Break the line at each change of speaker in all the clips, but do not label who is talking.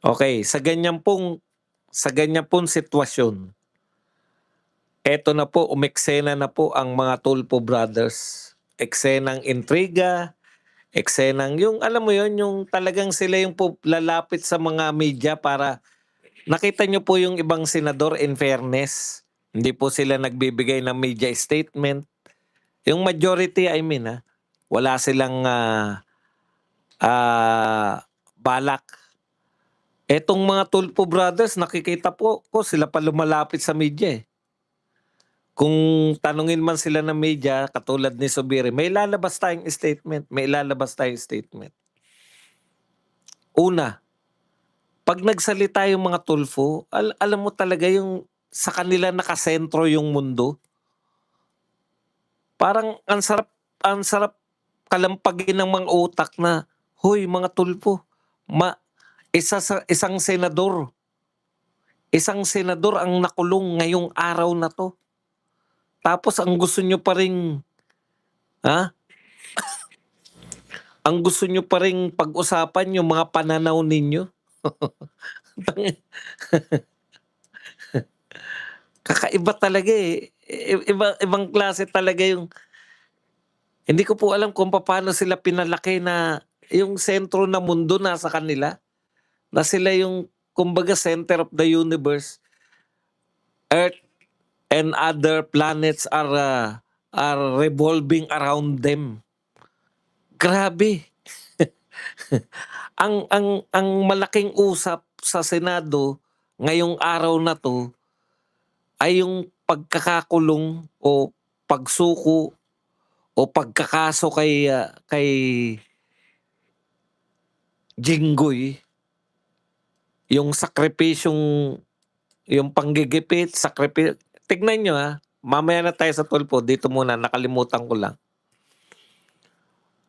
Okay, sa ganyan pong sitwasyon, eto na po, umeksena na po ang mga Tulfo brothers. Eksenang intriga, eksenang yung alam mo yon, yung talagang sila yung lalapit sa mga media para nakita niyo po yung ibang senador, in fairness, hindi po sila nagbibigay ng media statement. Yung majority, I mean, wala silang, balak. Etong mga Tulfo brothers, nakikita po ko sila pa lumalapit sa media, eh. Kung tanungin man sila ng media katulad ni Zubiri, may lalabas tayong statement. Una, 'pag nagsalita yung mga Tulfo, alam mo talaga yung sa kanila nakasentro yung mundo. Parang ang sarap kalampagin ng mga utak na, "Hoy mga Tulfo, ma isang senador ang nakulong ngayong araw na 'to. Tapos ang gusto niyo pa ring, ha, ang gusto niyo pa ring pag-usapan yung mga pananaw ninyo." Kakaiba talaga, eh. Ibang klase talaga yung hindi ko po alam kung papaano sila pinalaki na yung sentro ng mundo nasa kanila, na sila yung kumbaga center of the universe. Earth and other planets are revolving around them. Grabe. Ang malaking usap sa Senado ngayong araw na 'to ay yung pagkakakulong o pagsuko o pagkakaso kay Jinggoy, yung sakripisyong yung panggigipit, tignan niyo, mamaya na tayo sa Tulfo, dito muna nakalimutan ko lang.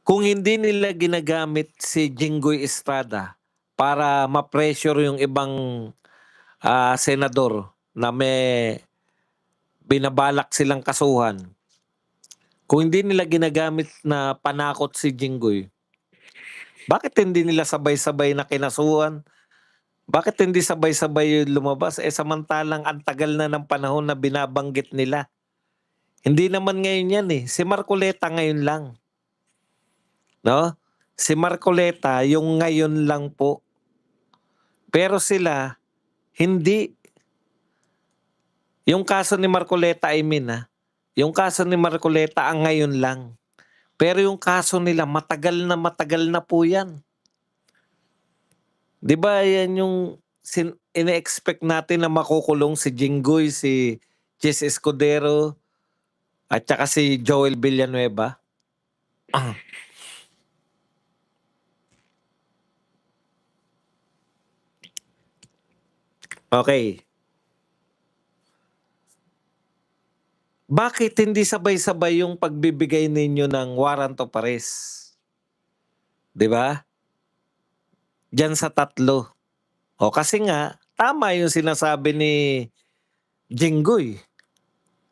Kung hindi nila ginagamit si Jinggoy Estrada para ma-pressure yung ibang, senador na may binabalak silang kasuhan, kung hindi nila ginagamit na panakot si Jinggoy, bakit hindi nila sabay-sabay na kinasuhan? Bakit hindi sabay-sabay yung lumabas, samantalang ang tagal na ng panahon na binabanggit nila. Hindi naman ngayon yan, eh, si Marcoleta ngayon lang, 'no? Si Marcoleta yung ngayon lang po, pero sila hindi. Yung kaso ni Marcoleta, I mean, yung kaso ni Marcoleta ang ngayon lang. Pero yung kaso nila matagal na po yan. 'Di ba yan yung ine-expect natin na makukulong si Jinggoy, si Chis Escudero, at saka si Joel Villanueva? Okay. Bakit hindi sabay-sabay yung pagbibigay ninyo ng warrant of arrest? 'Di ba? Diyan sa tatlo. O kasi nga, tama yung sinasabi ni Jinggoy.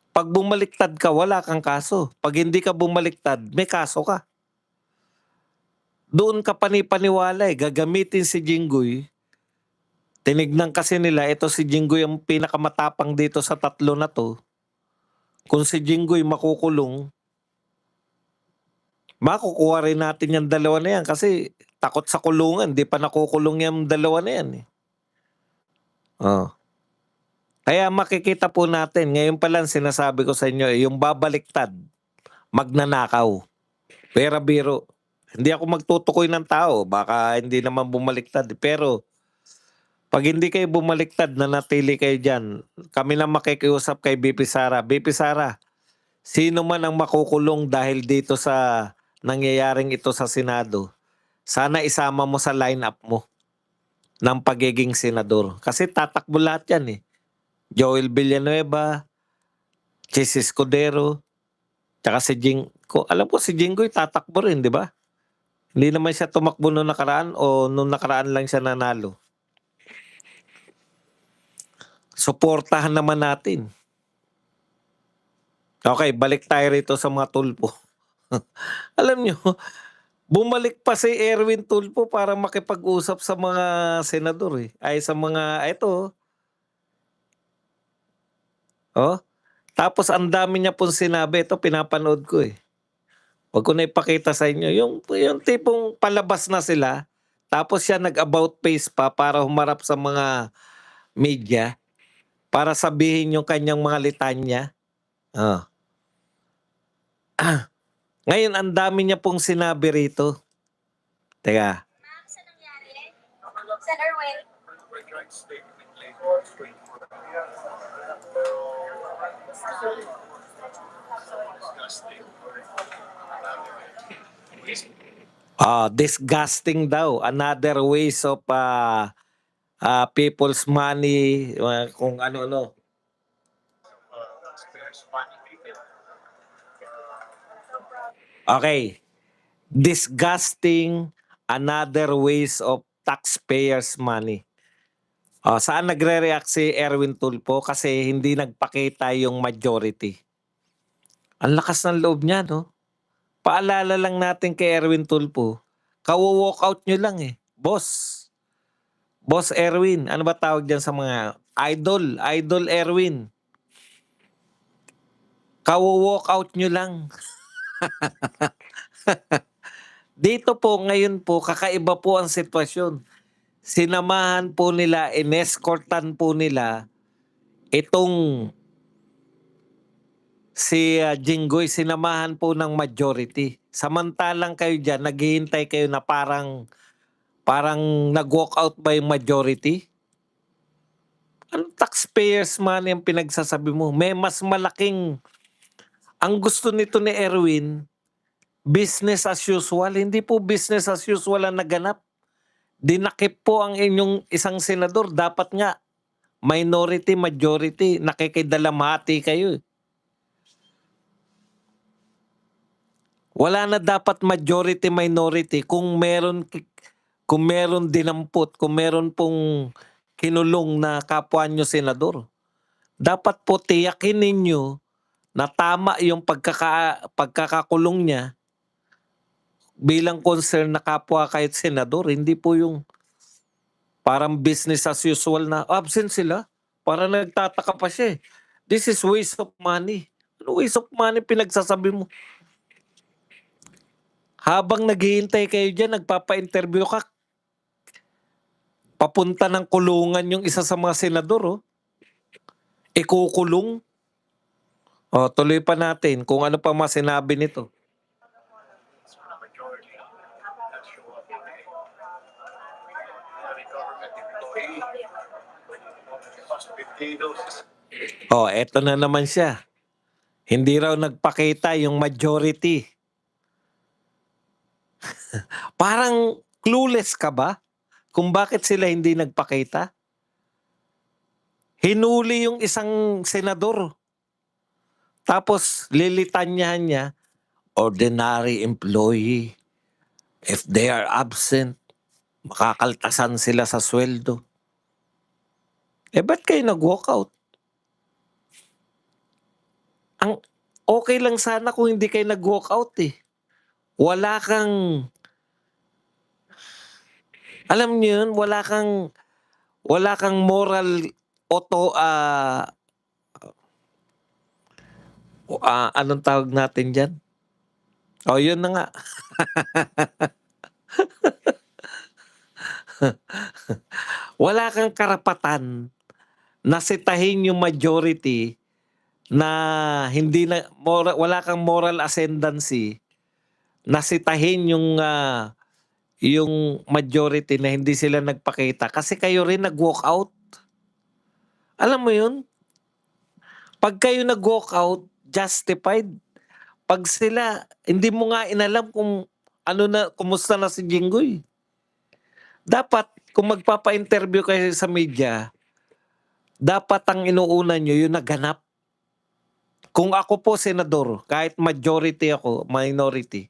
'Pag bumaliktad ka, wala kang kaso. 'Pag hindi ka bumaliktad, may kaso ka. Doon ka panipaniwala, eh, gagamitin si Jinggoy. Tinignan kasi nila, ito si Jinggoy ang pinakamatapang dito sa tatlo na 'to. Kung si Jinggoy makukulong, makukuha rin natin yang dalawa na yan kasi takot sa kulungan, 'di pa nakukulong yang dalawa na yan, eh. Oh. Kaya makikita po natin, ngayon pa lang sinasabi ko sa inyo, eh, yung babaliktad, magnanakaw. Pera biro. Hindi ako magtutukoy ng tao, baka hindi naman bumaliktad, eh. Pero 'pag hindi kayo bumaliktad, nanatili kayo diyan, kami lang makikiusap kay VP Sara. VP Sara, sino man ang makukulong dahil dito sa nangyayaring ito sa Senado, sana isama mo sa lineup mo ng pagiging senador. Kasi tatakbo lahat yan, eh. Joel Villanueva, Chis Escudero, tsaka si alam ko si Jinggoy tatakbo rin, 'di ba? Hindi naman siya tumakbo nung nakaraan o nung nakaraan lang siya nanalo. Suportahan naman natin. Okay, balik tayo rito sa mga Tulfo. Alam niyo, Bumalik pa si Erwin Tulfo para makipag-usap sa mga senador, eh, ay sa mga eto, oh. Tapos ang dami niya pong sinabi, ito pinapanood ko, eh. Wag ko na ipakita sa inyo, yung tipong palabas na sila, tapos siya nag-about face pa para humarap sa mga media, para sabihin yung kanyang mga litanya. Oh. Ngayon ang dami niya pong sinabi rito. Teka.
Ma'am, sa nangyari? Sir Erwin.
Disgusting daw. Another ways of people's money, kung ano-ano. Okay. Disgusting another ways of taxpayers' money. Saan nagre-react si Erwin Tulfo? Kasi hindi nagpakita yung majority. Ang lakas ng loob niya, no? Paalala lang natin kay Erwin Tulfo, kawo-walkout nyo lang eh. Boss Erwin, ano ba tawag dyan sa mga Idol Erwin. Kawo-walkout nyo lang. Dito po, ngayon po, kakaiba po ang sitwasyon. Sinamahan po nila, inescortan po nila itong si Jinggoy, sinamahan po ng majority. Samantalang kayo dyan, naghihintay kayo na parang nag-walk out ba yung majority? Anong taxpayers money ang pinagsasabi mo? May mas malaking, ang gusto nito ni Erwin, business as usual. Hindi po business as usual ang naganap. Dinakip po ang inyong isang senador. Dapat nga, minority, majority, nakikidalamhati kayo. Wala na dapat majority, minority. Kung meron dinampot, kung meron pong kinulong na kapwa nyo senador, dapat po tiyakin ninyo na tama yung pagkakakulong niya bilang concern na kapwa kahit senador. Hindi po yung parang business as usual na absent sila. Para nagtataka pa siya eh. This is waste of money. Ano waste of money pinagsasabi mo? Habang naghihintay kayo dyan, nagpapa-interview ka, papunta ng kulungan yung isa sa mga senador, oh. Ikukulong. Tuloy pa natin kung ano pa masinabi nito. Eto na naman siya. Hindi raw nagpakita yung majority. Parang clueless ka ba kung bakit sila hindi nagpakita? Hinuli yung isang senador. Tapos lilitanyahan niya, ordinary employee. If they are absent, makakaltasan sila sa sweldo. Ba't kayo nag-walk out? Ang okay lang sana kung hindi kayo nag-walk out eh. Wala kang, alam niyo yun, wala kang moral anong tawag natin dyan? Yun na nga. Wala kang karapatan na sitahin yung majority na hindi na wala kang moral ascendancy na sitahin yung majority na hindi sila nagpakita kasi kayo rin nag-walk out. Alam mo yun? Pag kayo nag-walk out, justified. Pag sila, hindi mo nga inalam kung kumusta na si Jinggoy. Dapat, kung magpapa-interview kayo sa media, dapat ang inuuna nyo yung naganap. Kung ako po senador, kahit majority ako, minority,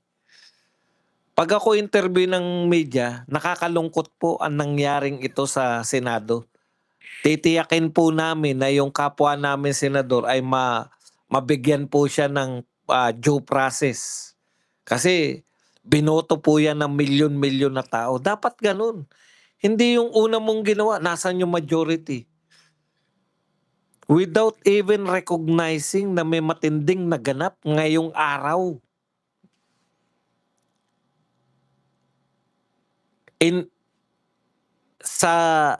pag ako interview ng media, nakakalungkot po ang nangyaring ito sa Senado. Titiyakin po namin na yung kapwa namin senador ay mabigyan po siya ng due process. Kasi Binoto po yan ng milyon-milyon na tao. Dapat ganun. Hindi yung una mong ginawa, nasan yung majority? Without even recognizing na may matinding naganap ngayong araw. Sa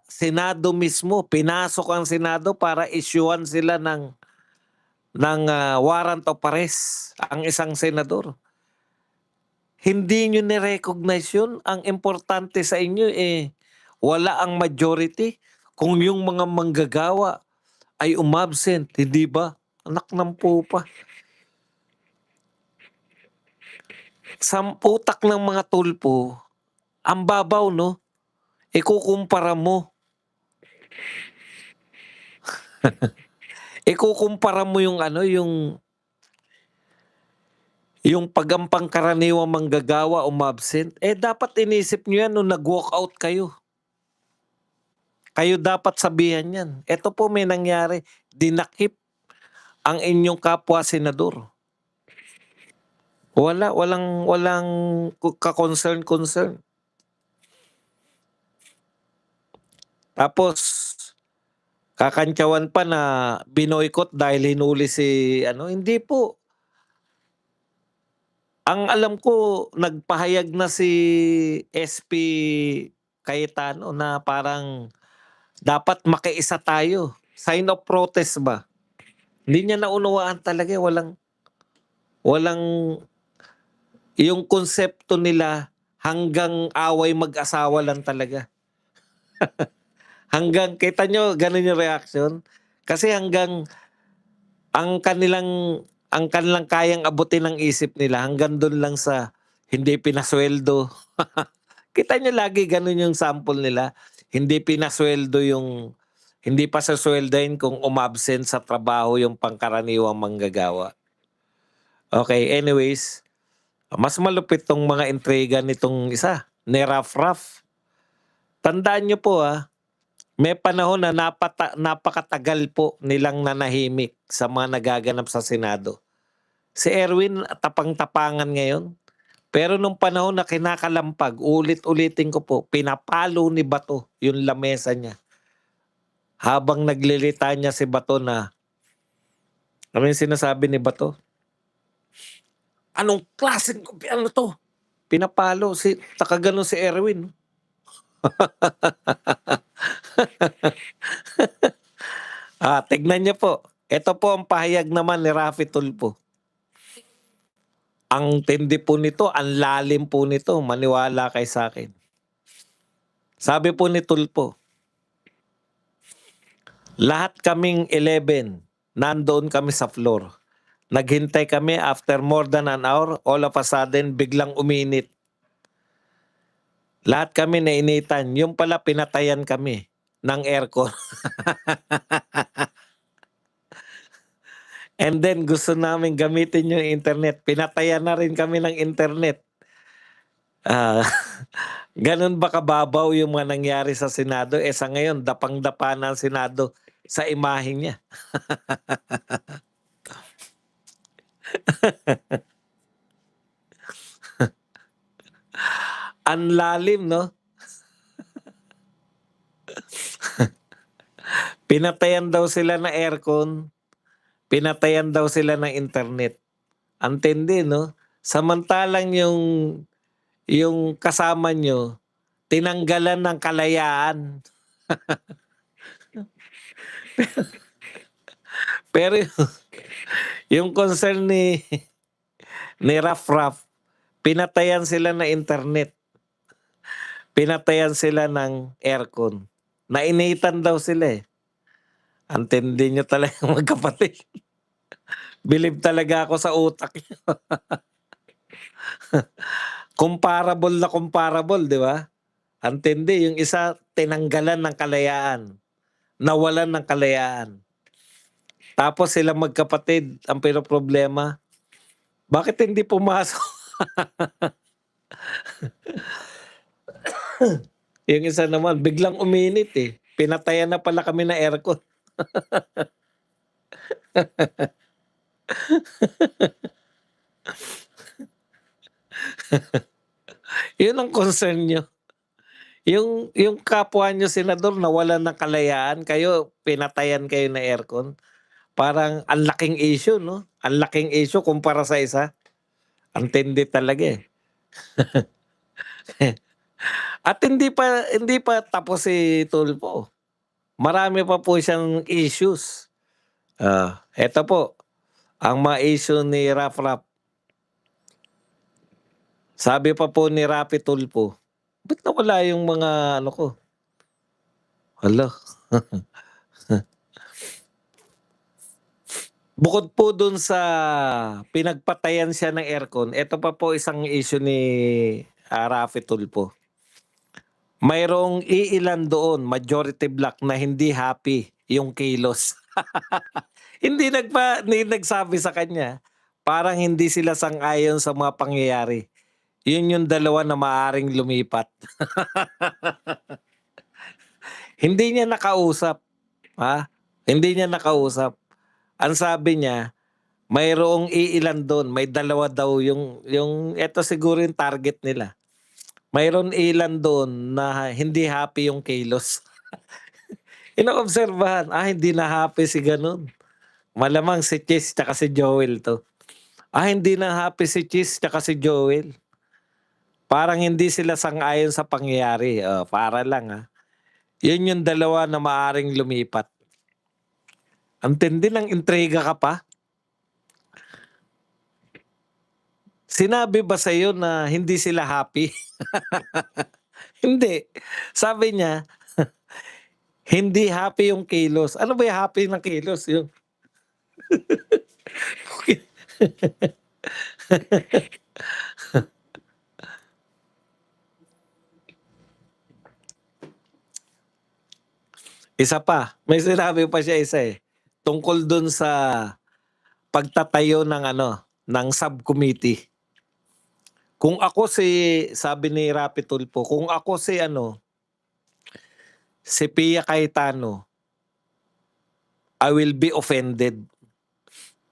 Senado mismo, pinasok ang Senado para issuean sila ng warrant of arrest ang isang senador. Hindi nyo ni-recognize yun. Ang importante sa inyo wala ang majority. Kung yung mga manggagawa ay umabsent, hindi ba? Anak ng pupa. Samputak ng mga tulpo, ang babaw, no? Ikukumpara mo. Ikukumpara mo yung yung pagampang karaniwang manggagawa umabsent, dapat inisip nyo yan nung nag-walk out kayo. Kayo dapat sabihan yan. Ito po may nangyari, dinakip ang inyong kapwa senador. Walang ka-concern. Tapos, kakantyawan pa na binoykot dahil hinuli hindi po. Ang alam ko, nagpahayag na si SP Cayetano na parang dapat makiisa tayo. Sign of protest ba? Hindi niya naunawaan talaga. Walang yung konsepto nila hanggang away mag-asawa lang talaga. Hanggang, kita nyo, ganun yung reaction. Kasi hanggang ang kanilang kayang abutin ng isip nila hanggang doon lang sa hindi pinasweldo. Kita nyo lagi ganun yung sample nila. Hindi pinasweldo hindi pa sasweldoin kung umabsent sa trabaho yung pangkaraniwang manggagawa. Okay, anyways, mas malupit tong mga intriga nitong isa, ni Raf. Tandaan nyo po may panahon na napakatagal po nilang nanahimik sa mga nagaganap sa Senado. Si Erwin tapang-tapangan ngayon. Pero nung panahon na kinakalampag, ulit-ulitin ko po, pinapalo ni Bato yung lamesa niya. Habang naglilita niya si Bato na, ano yung sinasabi ni Bato? Anong klaseng gobyerno to? Pinapalo, takagano si Erwin. Tignan niyo po. Ito po ang pahayag naman ni Raffy Tulfo. Ang tindi po nito, ang lalim po nito, maniwala kay sa akin. Sabi po ni Tulfo, lahat kaming 11, nandoon kami sa floor. Naghintay kami after more than an hour, all of a sudden, biglang uminit. Lahat kami nainitan. Yung pala pinatayan kami ng aircon. And then gusto namin gamitin yung internet. Pinatayan na rin kami ng internet. Ganun ba kababaw yung mga nangyari sa Senado? Sa ngayon, dapang-dapa na ang Senado sa imahe niya. Ang lalim, no? Pinatayan daw sila ng aircon. Pinatayan daw sila ng internet. Ang tindi, no? Samantalang yung kasama nyo, tinanggalan ng kalayaan. Pero yung concern ni Raf, pinatayan sila ng internet. Pinatayan sila ng aircon. Nainitan daw sila. Ang tindi nyo talaga magkapatid. Believe talaga ako sa utak nyo. Comparable, di ba? Ang tindi, yung isa tinanggalan ng kalayaan. Nawalan ng kalayaan. Tapos sila magkapatid, ang problema, bakit hindi pumasok? Yung isa naman, biglang uminit Pinatayan na pala kami na aircon. Yun ang concern niyo. Yung kapwa niyo senador nawalan ng kalayaan, kayo pinatayan kayo ng aircon. Parang ang laking issue 'no? Ang laking issue kumpara sa isa. Ang tindi talaga, eh. At hindi pa tapos si Tulfo. Marami pa po siyang issues. Eto po, ang mga issue ni Rafraf. Sabi pa po ni Rapi Tulfo, "Ba't nawala yung mga ano ko?" Hala, bukod po dun sa pinagpatayan siya ng aircon, eto pa po isang issue ni, Rafi Tulfo. Mayroong iilan doon, majority black na hindi happy yung kilos. Hindi nagsabi sa kanya, parang hindi sila sang-ayon sa mga pangyayari. Yun yung dalawa na maaaring lumipat. Hindi niya nakausap, hindi niya nakausap. Ang sabi niya, mayroong iilan dun, may dalawa daw yung eto siguro yung target nila. Mayroon ilan dun na hindi happy yung kilos. Inoobserbahan, hindi na happy si ganun. Malamang si Chis tsaka si Joel 'to. Hindi na happy si Chis tsaka si Joel. Parang hindi sila sang-ayon sa pangyayari, para lang, Yun yung dalawa na maaaring lumipat. Ang tindi ng intriga ka pa. Sinabi ba sa'yo na hindi sila happy? Hindi. Sabi niya, hindi happy yung kilos. Ano ba yung happy ng kilos? Yung isa pa, may sinabi pa siya isa, tungkol dun sa pagtatayo ng ano, ng subcommittee. Kung ako sabi ni Rapi Tulfo, kung ako si Pia Cayetano, I will be offended.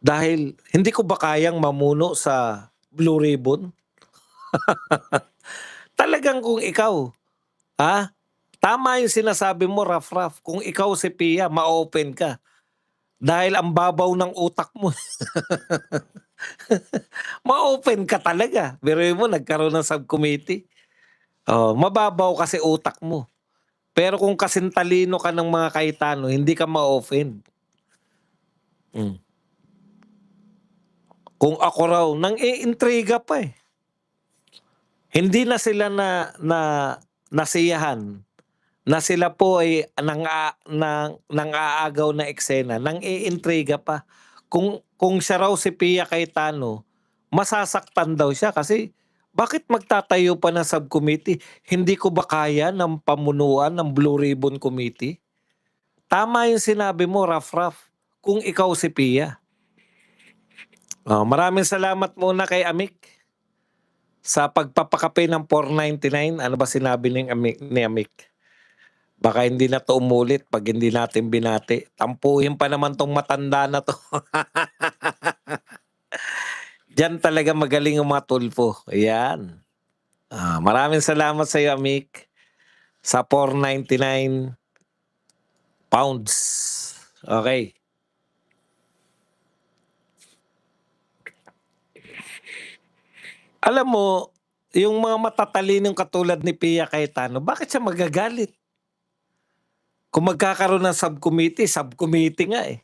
Dahil hindi ko ba kayang mamuno sa Blue Ribbon? Talagang kung ikaw, tama yung sinasabi mo, Raf, kung ikaw si Pia, ma-open ka. Dahil ang babaw ng utak mo. Ma-open ka talaga. Biruin mo, nagkaroon ng subcommittee. Mababaw kasi utak mo. Pero kung kasing talino ka ng mga Cayetano, hindi ka ma-offend. Kung ako raw, nang-iintriga pa eh. Hindi na sila nasiyahan na sila po ay nang-aagaw na eksena, nang-iintriga pa. Kung siya raw si Pia Cayetano, masasaktan daw siya kasi bakit magtatayo pa ng subcommittee? Hindi ko ba kaya ng pamunuan ng Blue Ribbon Committee? Tama yung sinabi mo, Raf, kung ikaw si Pia. Maraming salamat muna kay Amik sa pagpapakape ng 4.99. Ano ba sinabi ni Amik? Baka hindi na to umulit pag hindi natin binati. Tampuhin pa naman tong matanda na to. Diyan talaga magaling ang mga Tulfo. Ayan. Maraming salamat sa iyo, Amik, sa 4.99 pounds. Okay. Alam mo, yung mga matatalinong katulad ni Pia Cayetano, bakit siya magagalit? Kung magkakaroon ng subcommittee nga eh.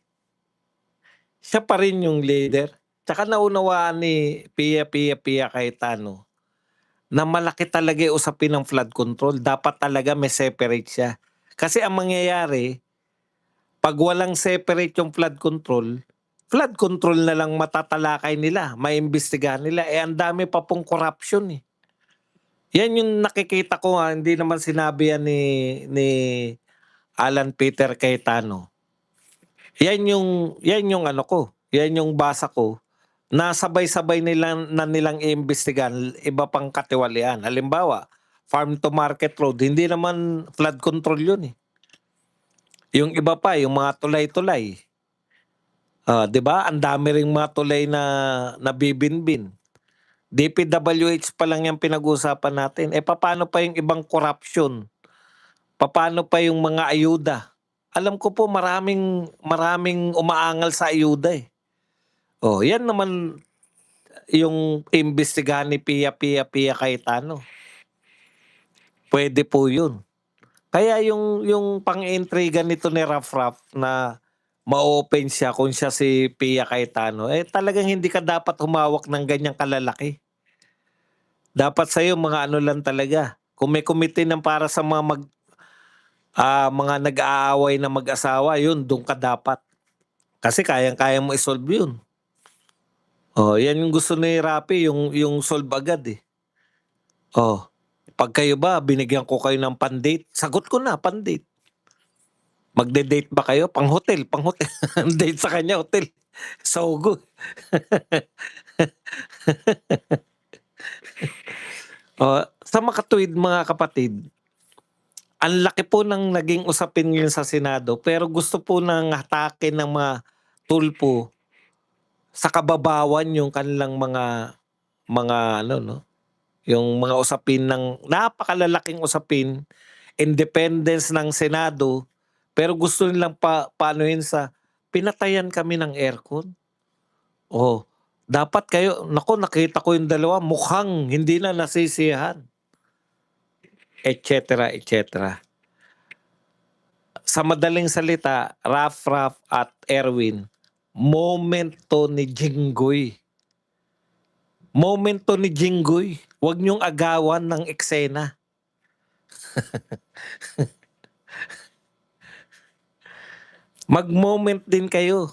Siya pa rin yung leader. Tsaka naunawaan ni Pia Cayetano na malaki talaga yung usapin ng flood control. Dapat talaga may separate siya. Kasi ang mangyayari, pag walang separate yung flood control na lang matatalakay nila, maimbestigahan nila. Ang dami pa pong corruption eh. Yan yung nakikita ko hindi naman sinabi yan ni Alan Peter Cayetano. Yan yung ano ko, yan yung basa ko na sabay-sabay nilang iimbestigahan iba pang katiwalian. Halimbawa, farm to market road, hindi naman flood control yun eh. Yung iba pa, yung mga tulay-tulay. 'Di ba? Ang dami ring mga tulay na nabibinbin. DPWH pa lang yung pinag-uusapan natin. Papaano pa yung ibang corruption? Papaano pa yung mga ayuda? Alam ko po maraming umaangal sa ayuda, eh. Yan naman yung imbestigahan ni Pia Cayetano. Puwede po yun. Kaya yung pang-intriga nito ni Raf na ma-o-open siya kung siya si Pia Cayetano, talagang hindi ka dapat humawak ng ganyang kalalaki. Dapat sa'yo mga ano lang talaga, kung may committee ng para sa mga nag-aaway na mag-asawa, yun dun ka dapat. Kasi kayang-kaya mo i-solve yun. Yan yung gusto ni Rapi, yung solve agad, eh. Pag kayo ba binigyan ko kayo ng pan-date, sagot ko na, pan-date. Magde-date ba kayo? Pang-hotel. Ang date sa kanya, hotel. So good. Sa makatuwid mga kapatid, ang laki po ng naging usapin ngayon sa Senado, pero gusto po ng hatakin ng mga tulpo sa kababawan yung kanilang mga ano 'no, yung mga usapin ng napakalalaking usapin, independence ng Senado, pero gusto nilang paanuhin sa pinatayan kami ng aircon. Dapat kayo naku nakita ko yung dalawa mukhang hindi na nasisiyahan, et cetera, et cetera. Sa madaling salita, Raf at Erwin, moment 'to ni Jinggoy. Moment 'to ni Jinggoy. Huwag niyong agawan ng eksena. Mag-moment din kayo.